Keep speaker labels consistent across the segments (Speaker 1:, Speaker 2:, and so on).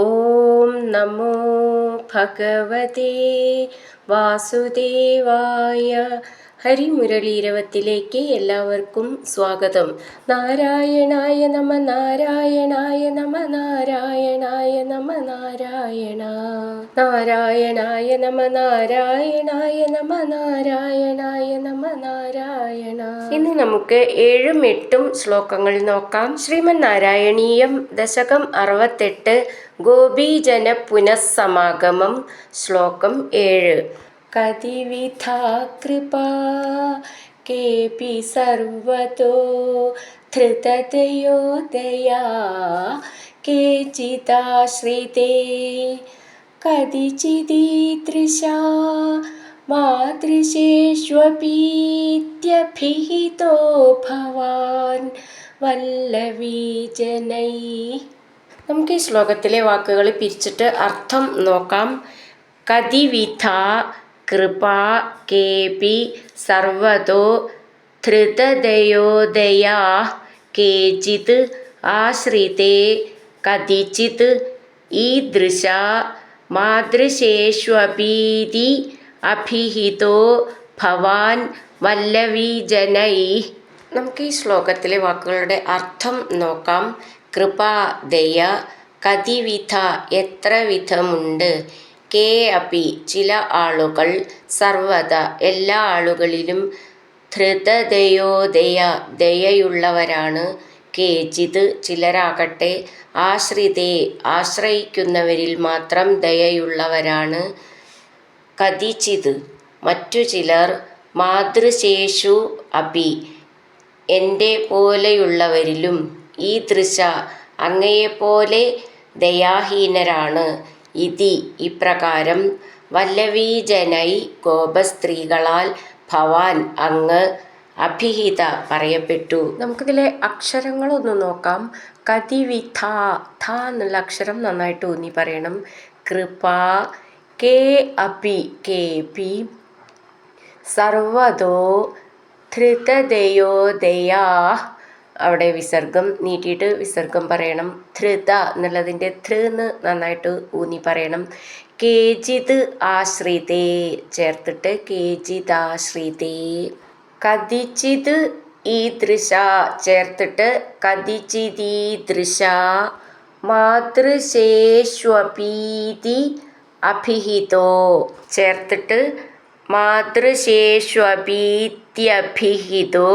Speaker 1: ഓം നമോ ഭഗവതേ വാസുദേവായ. ഹരിമുരളീരവത്തിലേക്ക് എല്ലാവർക്കും സ്വാഗതം. നാരായണായ നമ നാരായണായ നമ നാരായണായ നമ നാരായണ നാരായണായ നമ നാരായണായ നമ നാരായണായ നമ നാരായണ. ഇന്ന് നമുക്ക് 7ഉം 8ഉം ശ്ലോകങ്ങൾ നോക്കാം. ശ്രീമന്നാരായണീയം ദശകം 68 ഗോപീജന പുനഃസമാഗമം. ശ്ലോകം 7. കതിവിധാ കൃപാ കേപി സർവതോ ധൃതതയോദയാ കേചിദാശ്രിതേ കദിചിദീദൃശാ മാതൃശേഷ്വപീത്യഭിഹിതോ ഭവാൻ വല്ലവീജനൈ. നമുക്ക് ഈ ശ്ലോകത്തിലെ വാക്കുകൾ പിരിച്ചിട്ട് അർത്ഥം നോക്കാം. കതിവിധ കൃപാ കേപി സർവതോ ധൃതദയോദയാ കേചിത് ആശ്രിതേ കദിചിത് ഈദൃശാ മാതൃശേഷ്വപീതി അഭിഹിതോ ഭവാൻ വല്ലവീജനൈ. നമുക്ക് ഈ ശ്ലോകത്തിലെ വാക്കുകളുടെ അർത്ഥം നോക്കാം. കൃപ ദയ, കതിവിധ എത്ര വിധമുണ്ട്, കേ അപി ചില ആളുകൾ, സർവത എല്ലാ ആളുകളിലും, ധൃതദയോദയ ദയയുള്ളവരാണ്, കേചിത് ചിലരാകട്ടെ, ആശ്രിതേ ആശ്രയിക്കുന്നവരിൽ മാത്രം ദയയുള്ളവരാണ്, കദിചിത് മറ്റു ചിലർ, മാതൃശേഷു അപി എൻ്റെ പോലെയുള്ളവരിലും, ഈദൃശ അങ്ങയെപ്പോലെ ദയാഹീനരാണ്, ഇതി ഇപ്രകാരം, വല്ലവീജനൈ ഗോപസ്ത്രീകളാൽ, ഭവാൻ അങ്ങ്, അഭിഹിത പറയപ്പെട്ടു. നമുക്കിതിലെ അക്ഷരങ്ങളൊന്ന് നോക്കാം. കതിവിധ ധ എന്നുള്ള അക്ഷരം നന്നായിട്ട് ഊന്നി പറയണം. കൃപ കേ അപി കേപി സർവതോ ധൃതദയോദയാ അവിടെ വിസർഗം നീട്ടിയിട്ട് വിസർഗം പറയണം. ധൃത എന്നുള്ളതിൻ്റെ ധൃന്ന് നന്നായിട്ട് ഊന്നി പറയണം. കേചിത് ആശ്രിതേ ചേർത്തിട്ട് കേചിദാശ്രിതേ. കദിചിത് ഈദൃശ ചേർത്തിട്ട് കദിചിദീദൃശ. മാതൃശേഷ്വപീതി അഭിഹിതോ ചേർത്തിട്ട് മാതൃശേഷ്വപീത്യഭിഹിതോ.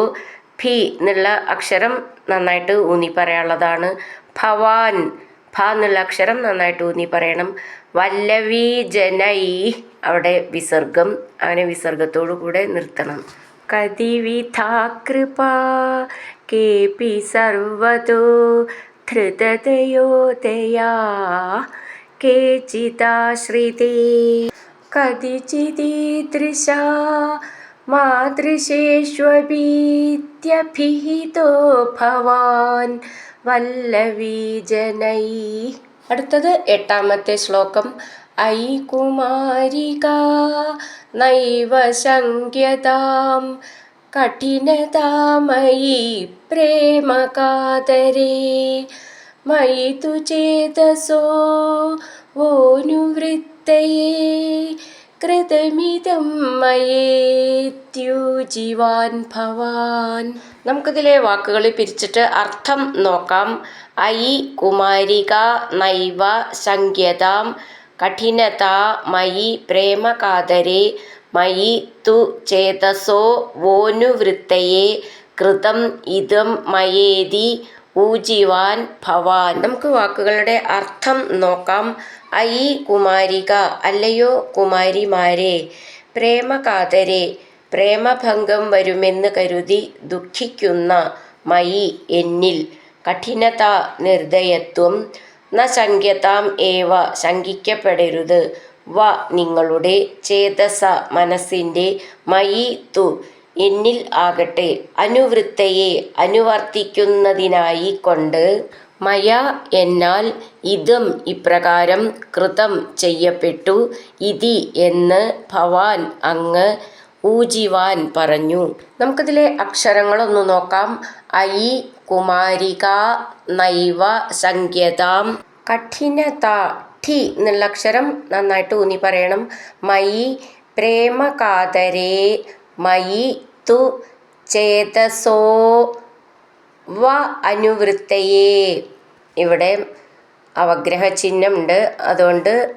Speaker 1: ഭി എന്നുള്ള അക്ഷരം നന്നായിട്ട് ഊന്നി പറയാനുള്ളതാണ്. ഭവാൻ ഭ എന്നുള്ള അക്ഷരം നന്നായിട്ട് ഊന്നി പറയണം. വല്ലവീജനൈ അവിടെ വിസർഗം, അങ്ങനെ വിസർഗത്തോടു കൂടെ നിർത്തണം. കതിവിധാ കൃപാ കേപി സർവതോ ധൃതദയോദയാ കേചിദാശ്രിതേ കദിചിദീദൃശാ മാതൃശേഷ്വപീത്യഭിഹിതോ ഭവാൻ വല്ലവീജനൈ. അടുത്തത് 8ാമത്തെ ശ്ലോകം. ഐ കുമാരികാ നൈവ ശങ്ക്യതാം കഠിനതാമയി പ്രേമകാതരേ മയി തു ചേതസോ വോനുവൃത്തയേ കൃതമിതം മയേത്യുജീവാൻ ഭവാൻ. നമുക്കിതിലെ വാക്കുകൾ പിരിച്ചിട്ട് അർത്ഥം നോക്കാം. ഐ കുമാരിക നൈവ ശങ്ക്യതാം കഠിനതാ മയി പ്രേമകാതരേ മയി തു ചേതസോ വോനുവൃത്തയേ കൃതം ഇതം മയേതി ഊജിവാൻ ഭവാൻ. നമുക്ക് വാക്കുകളുടെ അർത്ഥം നോക്കാം. ഐ കുമാരിക അല്ലയോ കുമാരിമാരെ, പ്രേമകാതരെ പ്രേമഭംഗം വരുമെന്ന് കരുതി ദുഃഖിക്കുന്ന, മയി എന്നിൽ, കഠിനത നിർദയത്വം, ന ശങ്ക്യതാം ഏവ ശങ്കിക്കപ്പെടരുത്, വ നിങ്ങളുടെ, ചേതസ മനസ്സിൻ്റെ, മയി തു എന്നിൽ ആകട്ടെ, അനുവൃത്തയെ അനുവർത്തിക്കുന്നതിനായി കൊണ്ട്, മയ എന്നാൽ, ഇതം ഇപ്രകാരം, കൃതം ചെയ്യപ്പെട്ടു, ഇതി എന്ന്, ഭവാൻ അങ്ങ്, ഊജിവാൻ പറഞ്ഞു. നമുക്കിതിലെ അക്ഷരങ്ങളൊന്ന് നോക്കാം. ഐ കുമാരിക നൈവ ശങ്ക്യതാം കഠിനത ഠി എന്നുള്ള അക്ഷരം നന്നായിട്ട് ഊന്നി പറയണം. മയി പ്രേമകാതരേ മയി തു ചേതസോ വ അനുവൃത്തയേ. ഇവിടെ അവഗ്രഹ ചിഹ്നമുണ്ട്, അതുകൊണ്ട്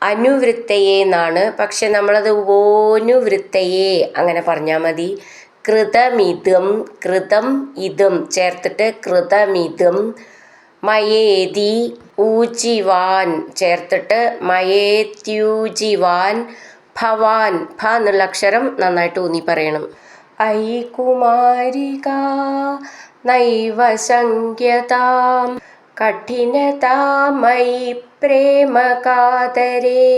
Speaker 1: അനുവൃത്തയേ എന്നാണ്. പക്ഷെ നമ്മളത് ഓനുവൃത്തയേ അങ്ങനെ പറഞ്ഞാൽ മതി. കൃതമിതം കൃതം ഇതും ചേർത്തിട്ട് കൃതമിതും. മയേതി ഊജിവാൻ ചേർത്തിട്ട് മയേത്യൂജിവാൻ. ഭവാൻ ഭ എന്നുള്ള അക്ഷരം നന്നായിട്ട് ഊന്നി പറയണം. ഐ കുമാരിക നൈവ ശങ്ക്യതാം കഠിനതാ മയി പ്രേമകാതരേ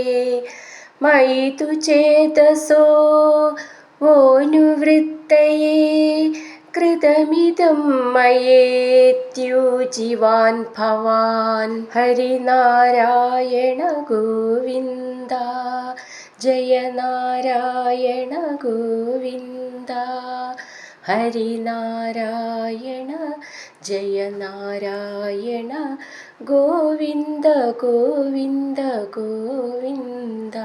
Speaker 1: മയി തു ചേതസോ വോനുവൃത്തയേ കൃതമിദം മയേത്യൂജിവാൻ ഭവാൻ. ഹരിനാരായണ ഗോവിന്ദ ജയ നാരായണ ഗോവിന്ദ. ഹരിനാരായണ ജയ നാരായണ ഗോവിന്ദ ഗോവിന്ദ ഗോവിന്ദ.